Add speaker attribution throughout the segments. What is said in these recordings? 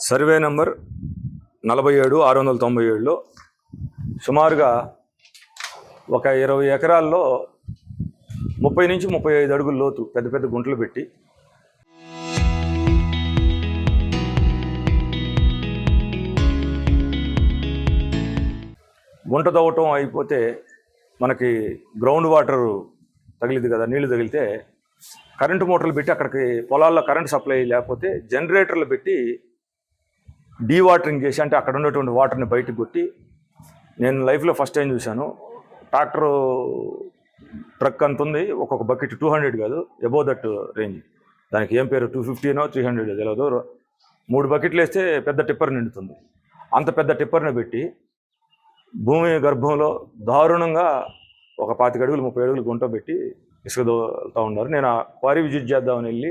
Speaker 1: Survey number 47,697లో సుమారుగా ఒక 20 ఎకరాల్లో 30 నుంచి 35 అడుగుల లోతు పెద్ద పెద్ద గుంటలు పెట్టి గుంట తవ్వటం అయిపోతే మనకి గ్రౌండ్ వాటర్ తగిలింది కదా, నీళ్లు తగిలితే కరెంటు మోటార్లు పెట్టి అక్కడికి పొలాల్లో కరెంట్ సప్లై లేకపోతే జనరేటర్లు పెట్టి డీవాటరింగ్ చేసి, అంటే అక్కడ ఉన్నటువంటి వాటర్ని బయటకు కొట్టి, నేను లైఫ్లో ఫస్ట్ టైం చూశాను. ట్రాక్టరు ట్రక్ అంత ఉంది, ఒక్కొక్క బకెట్ 200 కాదు, అబోవ్ దట్ రేంజ్. దానికి ఏం పేరు 250నో 300 తెలియదు. 3 బకెట్లు వేస్తే పెద్ద టిప్పర్ నిండుతుంది. అంత పెద్ద టిప్పర్ని పెట్టి భూమి గర్భంలో దారుణంగా ఒక 25 అడుగులు 30 అడుగులు గుంట పెట్టి ఇసుక దోలుతూ ఉన్నారు. నేను ఆ క్వారీ విజిట్ చేద్దామని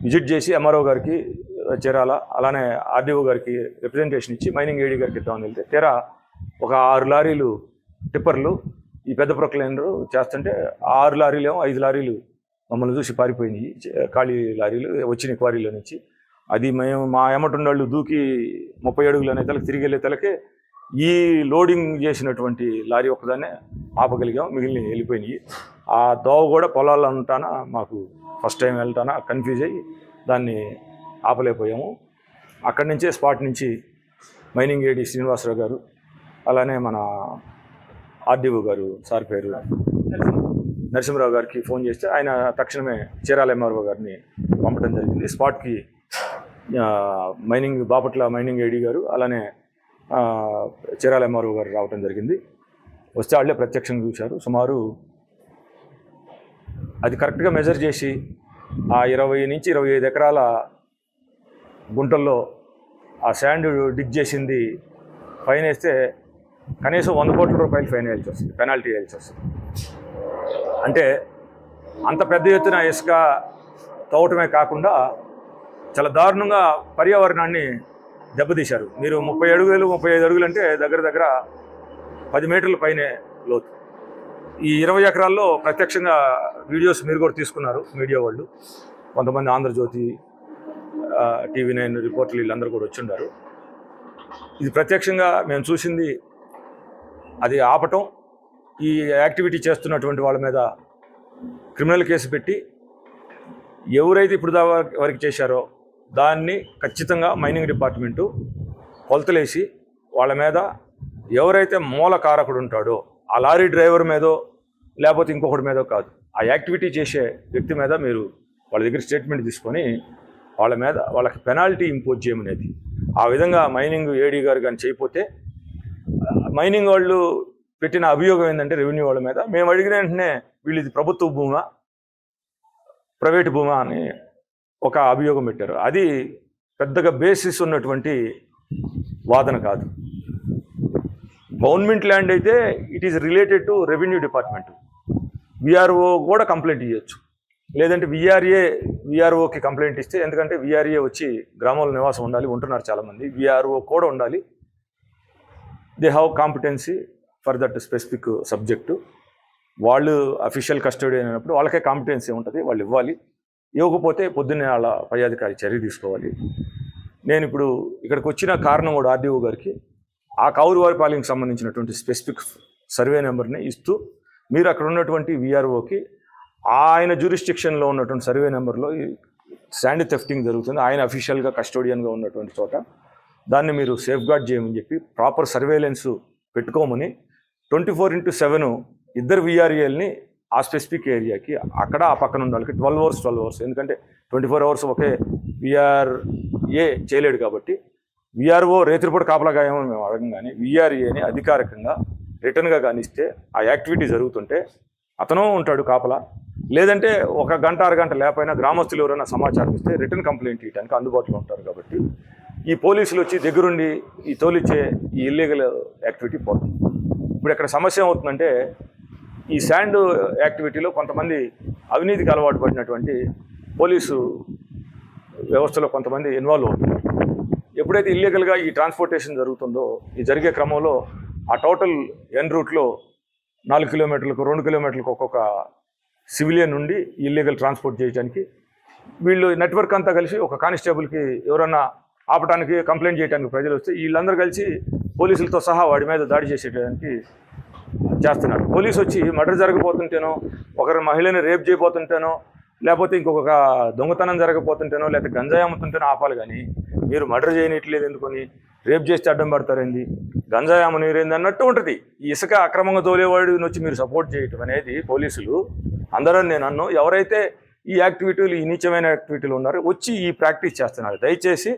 Speaker 1: విజిట్ చేసి ఎంఆర్ఓ గారికి చేరాల, అలానే ఆర్డీఓ గారికి రిప్రజెంటేషన్ ఇచ్చి మైనింగ్ ఏడీ గారికి ఇద్దామని వెళ్తే తెరా ఒక 6 లారీలు టిప్పర్లు ఈ పెద్ద ప్రొక్లైనరు చేస్తుంటే 6 లారీలు ఏమో 5 లారీలు మమ్మల్ని చూసి పారిపోయినాయి. ఖాళీ లారీలు వచ్చిన క్వారీలో నుంచి. అది మేము మా ఎమ్మటుండాళ్ళు దూకి 30 అడుగులు అనే తలకి తిరిగి వెళ్ళే తలకే ఈ లోడింగ్ చేసినటువంటి లారీ ఒక్కదాన్నే ఆపగలిగాం, మిగిలిన వెళ్ళిపోయినాయి. ఆ దోవ కూడా పొలాల్లో ఉంటానా, మాకు ఫస్ట్ టైం వెళ్తానా కన్ఫ్యూజ్ అయ్యి దాన్ని ఆపలేకపోయాము. అక్కడి నుంచే స్పాట్ నుంచి మైనింగ్ ఏడీ శ్రీనివాసరావు గారు, అలానే మన ఆర్డీఓ గారు సార్ పేరు నరసింహరావు గారికి ఫోన్ చేస్తే ఆయన తక్షణమే చీరాల ఎంఆర్ఓ గారిని పంపడం జరిగింది. స్పాట్కి బాపట్ల మైనింగ్ ఏడీ గారు, అలానే చీరాల ఎంఆర్ఓ గారు రావడం జరిగింది. వస్తే వాళ్ళే ప్రత్యక్షంగా చూశారు. సుమారు అది కరెక్ట్గా మెజర్ చేసి ఆ 20 నుంచి 25 ఎకరాల గుంటల్లో ఆ శాండ్ డిగ్ చేసింది ఫైన్ వేస్తే కనీసం 100 కోట్ల రూపాయలు ఫైన్ వేయాల్సి వస్తుంది, పెనాల్టీ వేయాల్సి వస్తుంది. అంటే అంత పెద్ద ఎత్తున ఇసుక తవ్వటమే కాకుండా చాలా దారుణంగా పర్యావరణాన్ని దెబ్బతీశారు. మీరు 30 అడుగులు 35 అడుగులు అంటే దగ్గర దగ్గర 10 మీటర్ల పైనే లోతు. ఈ 20 ఎకరాల్లో ప్రత్యక్షంగా వీడియోస్ మీరు కూడా తీసుకున్నారు, మీడియా వాళ్ళు. కొంతమంది ఆంధ్రజ్యోతి, TV9 రిపోర్టర్లు వీళ్ళందరూ కూడా వచ్చిండారు. ఇది ప్రత్యక్షంగా మేము చూసింది. అది ఆపటం, ఈ యాక్టివిటీ చేస్తున్నటువంటి వాళ్ళ మీద క్రిమినల్ కేసు పెట్టి ఎవరైతే ఇప్పుడు వరకు చేశారో దాన్ని ఖచ్చితంగా మైనింగ్ డిపార్ట్మెంటు కొలతలేసి వాళ్ళ మీద ఎవరైతే మూల కారకుడు ఉంటాడో ఆ లారీ డ్రైవర్ మీదో లేకపోతే ఇంకొకటి మీదో కాదు, ఆ యాక్టివిటీ చేసే వ్యక్తి మీద మీరు వాళ్ళ దగ్గర స్టేట్మెంట్ తీసుకొని వాళ్ళకి పెనాల్టీ ఇంపోజ్ చేయమనేది. ఆ విధంగా మైనింగ్ ఏడీ గారు కానీ చేయకపోతే, మైనింగ్ వాళ్ళు పెట్టిన అభియోగం ఏంటంటే రెవెన్యూ వాళ్ళ మీద, మేము అడిగిన వెంటనే వీళ్ళు ఇది ప్రభుత్వ భూమా ప్రైవేటు భూమా అని ఒక అభియోగం పెట్టారు. అది పెద్దగా బేసిస్ ఉన్నటువంటి వాదన కాదు. గవర్నమెంట్ ల్యాండ్ అయితే it is related to revenue department. VRO కూడా కంప్లైంట్ ఇవ్వచ్చు, లేదంటే విఆర్ఓకి కంప్లైంట్ ఇస్తే, ఎందుకంటే విఆర్ఏ వచ్చి గ్రామంలో నివాసం ఉంటున్నారు చాలామంది, విఆర్ఓ కూడా ఉండాలి. They have competency for that specific subject. వాళ్ళు అఫీషియల్ కస్టడీ అయినప్పుడు వాళ్ళకే కాంపిటెన్సీ ఉంటుంది, వాళ్ళు ఇవ్వాలి. ఇవ్వకపోతే పొద్దున్నే వాళ్ళ పై అధికారి చర్య తీసుకోవాలి. నేను ఇప్పుడు ఇక్కడికి వచ్చిన కారణం కూడా ఆర్డీఓ గారికి ఆ కౌరువారిపాలెంకి సంబంధించినటువంటి స్పెసిఫిక్ సర్వే నెంబర్ని ఇస్తూ, మీరు అక్కడ ఉన్నటువంటి విఆర్ఓకి ఆయన జ్యూరిస్డిక్షన్లో ఉన్నటువంటి సర్వే నెంబర్లో శాండ్ థెఫ్టింగ్ జరుగుతుంది, ఆయన అఫీషియల్గా కస్టోడియన్గా ఉన్నటువంటి చోట దాన్ని మీరు సేఫ్ గార్డ్ చేయమని చెప్పి ప్రాపర్ సర్వేలెన్స్ పెట్టుకోమని 24/7 ఇద్దరు విఆర్ఏల్ని ఆ స్పెసిఫిక్ ఏరియాకి, అక్కడ ఆ పక్కన ఉన్న వాళ్ళకి 12 అవర్స్, ఎందుకంటే 24 అవర్స్ ఒకే విఆర్ఏ చేయలేడు కాబట్టి విఆర్ఓ రేత్రిపూట కాపలాగా ఏమో మేము అడగం, కానీ విఆర్ఏని అధికారికంగా రిటర్న్గా కానిస్తే ఆ యాక్టివిటీ జరుగుతుంటే అతను ఉంటాడు కాపలా, లేదంటే 1 గంట 6 గంట లేకపోయినా గ్రామస్తులు ఎవరైనా సమాచారం ఇస్తే రిటర్న్ కంప్లైంట్ ఇవ్వడానికి అందుబాటులో ఉంటారు. కాబట్టి ఈ పోలీసులు వచ్చి దగ్గరుండి ఈ తోలిచ్చే ఈ ఇల్లీగల్ యాక్టివిటీ పోతుంది. ఇప్పుడు ఇక్కడ సమస్య ఏమవుతుందంటే, ఈ శాండ్ యాక్టివిటీలో కొంతమంది అవినీతికి అలవాటు పడినటువంటి పోలీసు వ్యవస్థలో కొంతమంది ఇన్వాల్వ్ అవుతున్నారు. ఎప్పుడైతే ఇల్లీగల్గా ఈ ట్రాన్స్పోర్టేషన్ జరుగుతుందో, ఈ జరిగే క్రమంలో ఆ టోటల్ ఎన్ రూట్లో 4 కిలోమీటర్లకు 2 కిలోమీటర్లకు ఒక్కొక్క సివిలియన్ నుండి ఇల్లీగల్ ట్రాన్స్పోర్ట్ చేయడానికి వీళ్ళు నెట్వర్క్ అంతా కలిసి ఒక కానిస్టేబుల్కి ఎవరన్నా ఆపడానికి కంప్లైంట్ చేయడానికి ప్రజలు వస్తే వీళ్ళందరూ కలిసి పోలీసులతో సహా వాడి మీద దాడి చేసేయడానికి చేస్తున్నారు. పోలీసు వచ్చి మర్డర్ జరగబోతుంటేనో, ఒకరి మహిళని రేప్ చేయబోతుంటేనో, లేకపోతే ఇంకొక దొంగతనం జరగబోతుంటేనో, లేకపోతే గంజాయి అమ్ముతుంటేనో ఆపాలి. కానీ మీరు మర్డర్ చేయనట్లేదు ఎందుకని, రేప్ చేస్తే అడ్డం పడతారేంది, గంజాయి అమ్మనీరేంది అన్నట్టు ఉంటుంది. ఈ ఇసుక అక్రమంగా తోలేవాడిని వచ్చి మీరు సపోర్ట్ చేయటం అనేది పోలీసులు అందరూ నేను అన్ను ఎవరైతే ఈ యాక్టివిటీలు, ఈ నీచమైన యాక్టివిటీలు ఉన్నారో వచ్చి ఈ ప్రాక్టీస్ చేస్తున్నారు. దయచేసి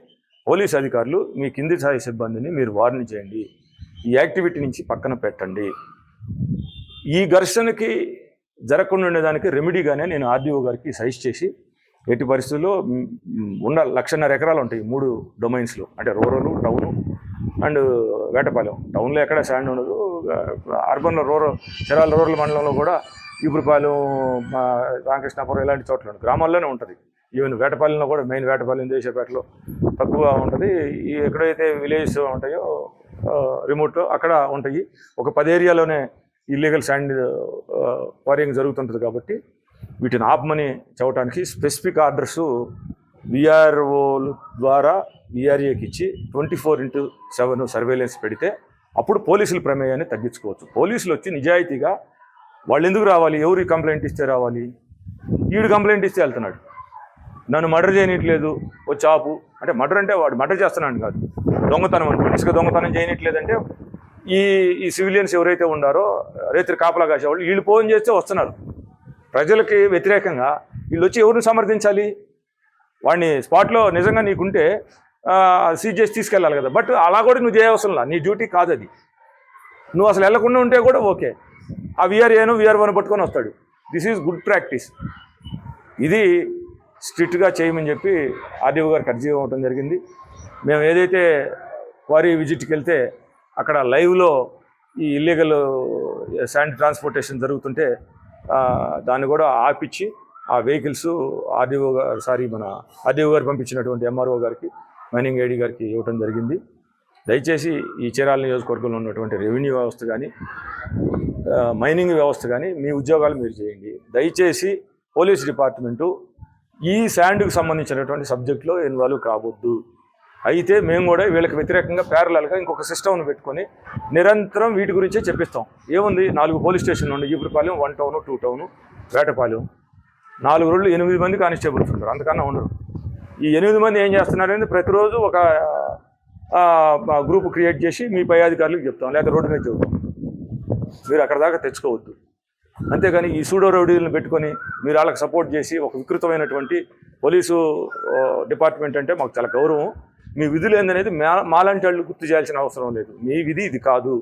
Speaker 1: పోలీస్ అధికారులు మీ కింది స్థాయి సిబ్బందిని మీరు వార్న్ చేయండి, ఈ యాక్టివిటీ నుంచి పక్కన పెట్టండి. ఈ ఘర్షణకి జరగకుండా ఉండేదానికి రెమెడీగానే నేను ఆర్డీఓ గారికి సజెస్ట్ చేసి, ఎట్టి పరిస్థితుల్లో ఉన్న 1.5 ఎకరాలు ఉంటాయి 3 డొమైన్స్లో, అంటే రూరల్, టౌను అండ్ వేటపాలెం. టౌన్లో ఎక్కడ శాండ్ ఉండదు, అర్బన్లో చరాల రూరల్ మండలంలో కూడా ఈపురపాలెం, రామకృష్ణాపురం ఇలాంటి చోట్ల ఉంటుంది, గ్రామాల్లోనే ఉంటుంది. ఈవెన్ వేటపాలెంలో కూడా, మెయిన్ వేటపాలెం, దేశపేటలో తక్కువ ఉంటుంది. ఈ ఎక్కడైతే విలేజెస్ ఉంటాయో రిమోట్లో అక్కడ ఉంటాయి. ఒక 10 ఏరియాలోనే ఇల్లీగల్ శాండ్ క్వారింగ్ జరుగుతుంటుంది. కాబట్టి వీటిని ఆపమని చెప్పడానికి స్పెసిఫిక్ ఆర్డర్స్ విఆర్ఓల ద్వారా విఆర్ఏకి ఇచ్చి 24/7 సర్వేలెన్స్ పెడితే అప్పుడు పోలీసుల ప్రమేయాన్ని తగ్గించుకోవచ్చు. పోలీసులు వచ్చి నిజాయితీగా వాళ్ళు ఎందుకు రావాలి, ఎవరికి కంప్లైంట్ ఇస్తే రావాలి, వీడు కంప్లైంట్ ఇస్తే వెళ్తున్నాడు, నన్ను మర్డర్ చేయనట్లేదు వచ్చి ఆపు అంటే, మర్డర్ అంటే వాడు మర్డర్ చేస్తున్నాడు కాదు, దొంగతనం అనుకోండి, ఇసుక దొంగతనం చేయనట్లేదంటే ఈ సివిలియన్స్ ఎవరైతే ఉన్నారో రైతులు కాపలా కాసేవాళ్ళు వీళ్ళు ఫోన్ చేస్తే వస్తున్నారు. ప్రజలకి వ్యతిరేకంగా వీళ్ళు వచ్చి ఎవరిని సమర్థించాలి, వాడిని స్పాట్లో నిజంగా నీకుంటే సీజ్ చేసి తీసుకెళ్ళాలి కదా. బట్ అలా కూడా నువ్వు చేయవసరంలా, నీ డ్యూటీ కాదు అది. నువ్వు అసలు వెళ్లకుండా ఉంటే కూడా ఓకే, ఆ విఆర్ఓను పట్టుకొని వస్తాడు. This is good practice. ఇది స్ట్రిక్ట్గా చేయమని చెప్పి ఆర్డీఓ గారికి అర్జీ ఇవ్వడం జరిగింది. మేము ఏదైతే క్వారీ విజిట్కి వెళ్తే అక్కడ లైవ్లో ఈ ఇల్లీగల్ శాండ్ ట్రాన్స్పోర్టేషన్ జరుగుతుంటే దాన్ని కూడా ఆపిచ్చి ఆ వెహికల్స్ మన ఆర్డీఓ గారు పంపించినటువంటి ఎంఆర్ఓ గారికి, మైనింగ్ ఏడీ గారికి ఇవ్వడం జరిగింది. దయచేసి ఈ చీరాల నియోజకవర్గంలో ఉన్నటువంటి రెవెన్యూ వ్యవస్థ కానీ, మైనింగ్ వ్యవస్థ కానీ మీ ఉద్యోగాలు మీరు చేయండి. దయచేసి పోలీస్ డిపార్ట్మెంటు ఈ శాండ్కి సంబంధించినటువంటి సబ్జెక్టులో ఇన్వాల్వ్ కావద్దు. అయితే మేము కూడా వీళ్ళకి వ్యతిరేకంగా ప్యారలల్గా ఇంకొక సిస్టమ్ను పెట్టుకొని నిరంతరం వీటి గురించే చెప్పిస్తాం. ఏముంది, 4 పోలీస్ స్టేషన్లు ఉన్నాయి, ఈపురపాలెం, 1 టౌను, 2 టౌను, వేటపాలెం, 4 రోడ్లు 8 మంది కానిస్టేబుల్స్ ఉంటారు, అంతకన్నా ఉండరు. ఈ 8 మంది ఏం చేస్తున్నారనేది ప్రతిరోజు ఒక గ్రూప్ క్రియేట్ చేసి మీ పై అధికారులకు చెప్తాం, లేకపోతే రోడ్డు మీద చెబుతాం. మీరు అక్కడ దాకా తెచ్చుకోవద్దు. అంతేగాని ఈ సూడో రౌడీలను పెట్టుకొని మీరు వాళ్ళకి సపోర్ట్ చేసి ఒక వికృతమైనటువంటి పోలీసు డిపార్ట్మెంట్ అంటే మాకు చాలా గౌరవం. మీ విధులు ఏందనేది మాలాంటి వాళ్ళు గుర్తు చేయాల్సిన అవసరం లేదు. మీ విధి ఇది కాదు,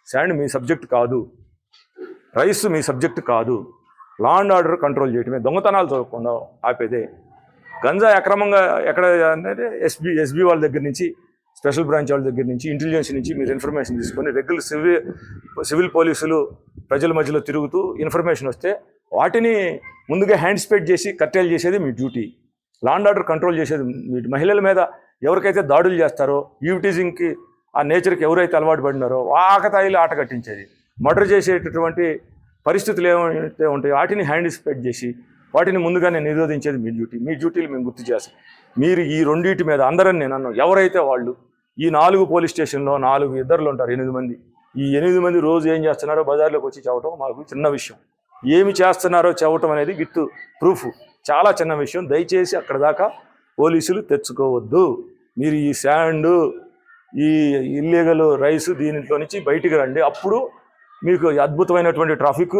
Speaker 1: శాండ్ మీ సబ్జెక్ట్ కాదు, రైస్ మీ సబ్జెక్ట్ కాదు, లా అండ్ ఆర్డర్ కంట్రోల్ చేయటమే, దొంగతనాలు చూడకుండా ఆపేదే. గంజాయి అక్రమంగా ఎక్కడ అంటే ఎస్బీ వాళ్ళ దగ్గర నుంచి, స్పెషల్ బ్రాంచ్ వాళ్ళ దగ్గర నుంచి, ఇంటెలిజెన్స్ నుంచి మీరు ఇన్ఫర్మేషన్ తీసుకొని రెగ్యులర్ సివిల్ పోలీసులు ప్రజల మధ్యలో తిరుగుతూ ఇన్ఫర్మేషన్ వస్తే వాటిని ముందుగా హ్యాండ్ స్పెడ్ చేసి కట్టేలు చేసేది మీ duty. Law and order control చేసేది మీ మహిళల మీద ఎవరికైతే దాడులు చేస్తారో, ఈవిటీజింగ్కి ఆ నేచర్కి ఎవరైతే అలవాటు పడినారో ఆకతాయిలు ఆట కట్టించేది, మర్డర్ చేసేటటువంటి పరిస్థితులు ఏమైతే ఉంటాయో వాటిని హ్యాండ్ స్పెడ్ చేసి వాటిని ముందుగానే నిరోధించేది మీ డ్యూటీ. మీ డ్యూటీలు మేము గుర్తు చేస్తాం. మీరు ఈ రెండింటి మీద అందరని నేను అన్నాను, ఎవరైతే వాళ్ళు ఈ 4 పోలీస్ స్టేషన్లో 4 ఇద్దరులు ఉంటారు, 8 మంది. ఈ 8 మంది రోజు ఏం చేస్తున్నారో బజార్లోకి వచ్చి చెప్పడం మాకు చిన్న విషయం. ఏమి చేస్తున్నారో చెప్పటం అనేది విత్ ప్రూఫ్ చాలా చిన్న విషయం. దయచేసి అక్కడ దాకా పోలీసులు తెచ్చుకోవద్దు. మీరు ఈ శాండ్, ఈ ఇల్లీగల్ రైస్ దీనిలో నుంచి బయటికి రండి. అప్పుడు మీకు అద్భుతమైనటువంటి ట్రాఫిక్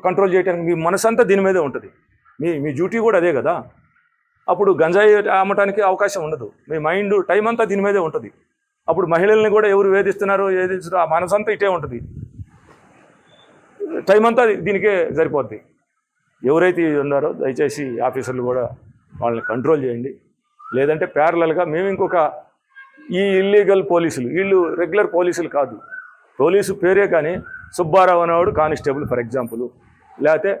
Speaker 1: కంట్రోల్ చేయడానికి మీ మనసంతా దీని మీదే ఉంటుంది. మీ డ్యూటీ కూడా అదే కదా. అప్పుడు గంజాయి అమ్మటానికి అవకాశం ఉండదు. మీ మైండ్ టైం అంతా దీని మీదే ఉంటుంది. అప్పుడు మహిళల్ని కూడా ఎవరు వేధిస్తున్నారో ఆ మనసంతా ఇటే ఉంటుంది, టైం అంతా దీనికే సరిపోద్ది. ఎవరైతే ఉన్నారో దయచేసి ఆఫీసర్లు కూడా వాళ్ళని కంట్రోల్ చేయండి. లేదంటే ప్యారలల్గా మేము ఇంకొక ఈ ఇల్లీగల్ పోలీసులు, వీళ్ళు రెగ్యులర్ పోలీసులు కాదు, పోలీసు పేరే కానీ సుబ్బారావు అనేవాడు కానిస్టేబుల్ ఫర్ ఎగ్జాంపుల్, లేకపోతే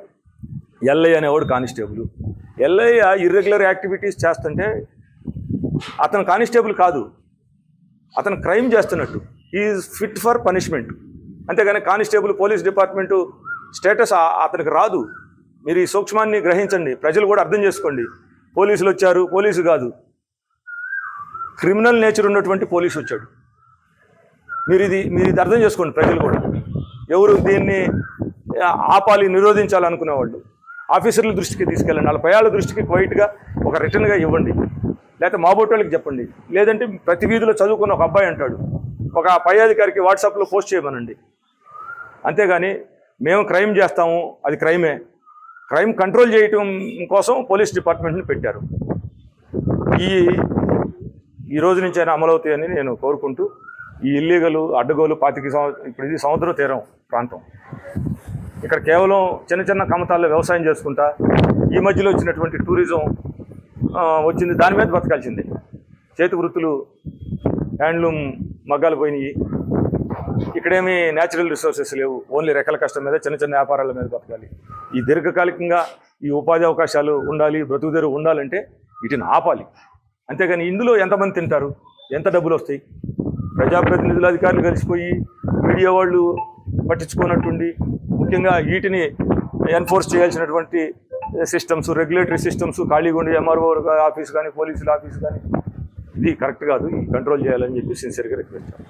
Speaker 1: ఎల్ఐ అనేవాడు కానిస్టేబుల్. ఎల్ఐ ఇర్రెగ్యులర్ యాక్టివిటీస్ చేస్తుంటే అతను కానిస్టేబుల్ కాదు, అతను క్రైమ్ చేస్తున్నట్టు, ఈజ్ ఫిట్ ఫర్ పనిష్మెంట్. అంతేగాని కానిస్టేబుల్ పోలీస్ డిపార్ట్మెంటు స్టేటస్ అతనికి రాదు. మీరు ఈ సూక్ష్మాన్ని గ్రహించండి, ప్రజలు కూడా అర్థం చేసుకోండి. పోలీసులు వచ్చారు, పోలీసు కాదు, క్రిమినల్ నేచర్ ఉన్నటువంటి పోలీసు వచ్చాడు. మీరు ఇది అర్థం చేసుకోండి ప్రజలు కూడా. ఎవరు దీన్ని ఆపాలి, నిరోధించాలనుకునేవాళ్ళు ఆఫీసర్ల దృష్టికి తీసుకెళ్ళండి, వాళ్ళ పయాల దృష్టికి క్వైట్గా ఒక రిటర్న్గా ఇవ్వండి, లేకపోతే మాబోటోళ్ళకి చెప్పండి. లేదంటే ప్రతి వీధిలో చదువుకున్న ఒక అబ్బాయి అంటాడు, ఒక పై అధికారికి వాట్సాప్లో పోస్ట్ చేయమనండి. అంతేగాని మేము క్రైమ్ చేస్తాము, అది క్రైమే. క్రైమ్ కంట్రోల్ చేయటం కోసం పోలీస్ డిపార్ట్మెంట్ని పెట్టారు. ఈ రోజు నుంచైనా అమలవుతాయని నేను కోరుకుంటూ, ఈ ఇల్లీగలు అడ్డగోలు 25 సంవత్సరం, ఇప్పుడు ఇది సముద్ర తీరం ప్రాంతం, ఇక్కడ కేవలం చిన్న చిన్న కమతాల్లో వ్యవసాయం చేసుకుంటా ఈ మధ్యలో వచ్చినటువంటి టూరిజం వచ్చింది, దాని మీద బతకాల్సిందే. చేతి వృత్తులు హ్యాండ్లూమ్ మగ్గాలు పోయినాయి. ఇక్కడేమీ న్యాచురల్ రిసోర్సెస్ లేవు, ఓన్లీ రెక్కల కష్టం మీద చిన్న చిన్న వ్యాపారాల మీద బతకాలి. ఈ దీర్ఘకాలికంగా ఈ ఉపాధి అవకాశాలు ఉండాలి, బ్రతుకుదెరువు ఉండాలంటే వీటిని ఆపాలి. అంతేగాని ఇందులో ఎంతమంది తింటారు, ఎంత డబ్బులు వస్తాయి? ప్రజాప్రతినిధులు అధికారులు కలిసిపోయి మీడియా వాళ్ళు పట్టించుకున్నట్టుండి, ముఖ్యంగా వీటిని ఎన్ఫోర్స్ చేయాల్సినటువంటి సిస్టమ్స్, రెగ్యులేటరీ సిస్టమ్స్ ఖాళీగా ఉండి ఎంఆర్ఓ ఆఫీస్ కానీ పోలీసుల ఆఫీస్ కానీ, ఇది కరెక్ట్ కాదు. ఈ కంట్రోల్ చేయాలని చెప్పి సిన్సియర్గా రిక్వెస్ట్ చేస్తాను.